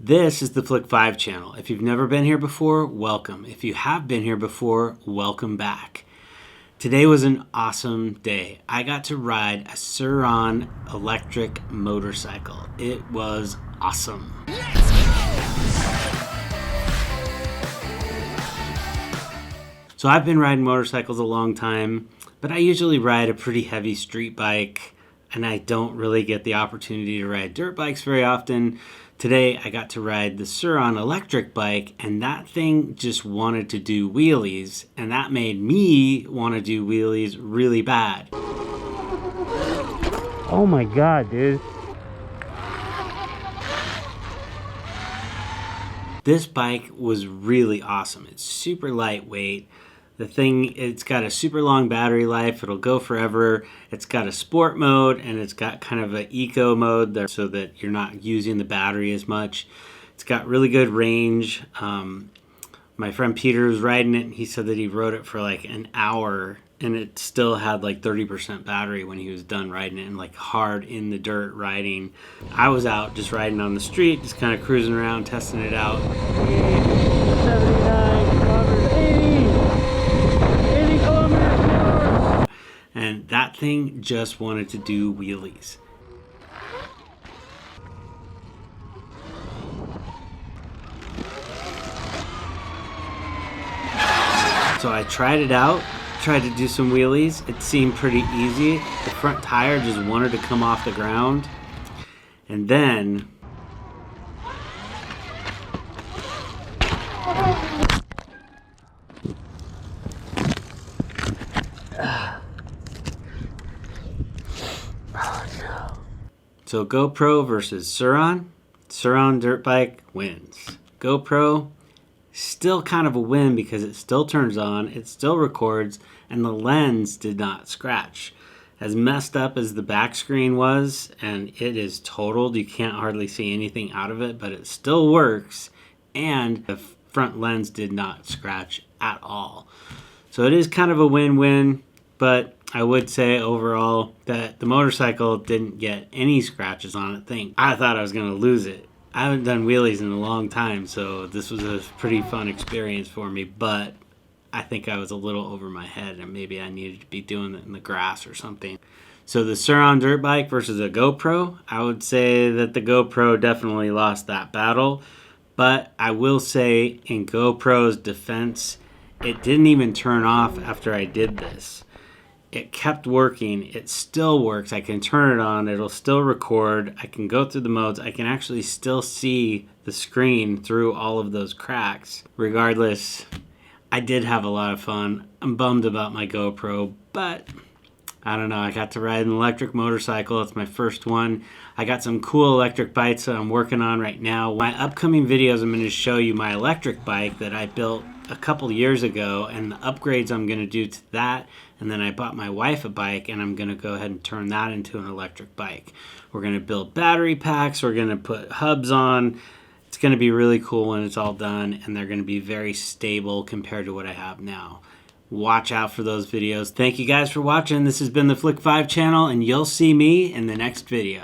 This is the Flick 5 channel. If you've never been here before, welcome. If you have been here before, welcome back. Today was an awesome day. I got to ride a SurRon electric motorcycle. It was awesome. So I've been riding motorcycles a long time, but I usually ride a pretty heavy street bike, and I don't really get the opportunity to ride dirt bikes very often. Today I got to ride the SurRon electric bike, and that thing just wanted to do wheelies, and that made me want to do wheelies really bad. Oh my god, dude. This bike was really awesome. It's super lightweight. The thing, it's got a super long battery life. It'll go forever. It's got a sport mode, and it's got kind of an eco mode there so that you're not using the battery as much. It's got really good range. My friend Peter was riding it, and he said that he rode it for like an hour, and it still had like 30% battery when he was done riding it, and like hard in the dirt riding. I was out just riding on the street, just kind of cruising around, testing it out. 79 kilometers, 80 kilometers an hour. And that thing just wanted to do wheelies. So I tried it out, tried to do some wheelies. It seemed pretty easy. The front tire just wanted to come off the ground. And then so GoPro versus SurRon. SurRon dirt bike wins. GoPro, still kind of a win because it still turns on, it still records, and the lens did not scratch. As messed up as the back screen was, and it is totaled, you can't hardly see anything out of it, but it still works, and the front lens did not scratch at all. So it is kind of a win-win, but I would say overall that the motorcycle didn't get any scratches on it. I thought I was going to lose it. I haven't done wheelies in a long time, so this was a pretty fun experience for me, but I think I was a little over my head, and maybe I needed to be doing it in the grass or something. So the SurRon dirt bike versus a GoPro, I would say that the GoPro definitely lost that battle, but I will say in GoPro's defense, it didn't even turn off after I did this. It kept working. It still works. I can turn it on. It'll still record. I can go through the modes. I can actually still see the screen through all of those cracks. Regardless, I did have a lot of fun. I'm bummed about my GoPro, but I don't know. I got to ride an electric motorcycle. It's my first one. I got some cool electric bikes that I'm working on right now. My upcoming videos, I'm going to show you my electric bike that I built a couple years ago and the upgrades I'm going to do to that. And then I bought my wife a bike, and I'm going to go ahead and turn that into an electric bike. We're going to build battery packs. We're going to put hubs on. It's going to be really cool when it's all done, and they're going to be very stable compared to what I have now. Watch out for those videos. Thank you guys for watching. This has been the Flick 5 channel, and you'll see me in the next video.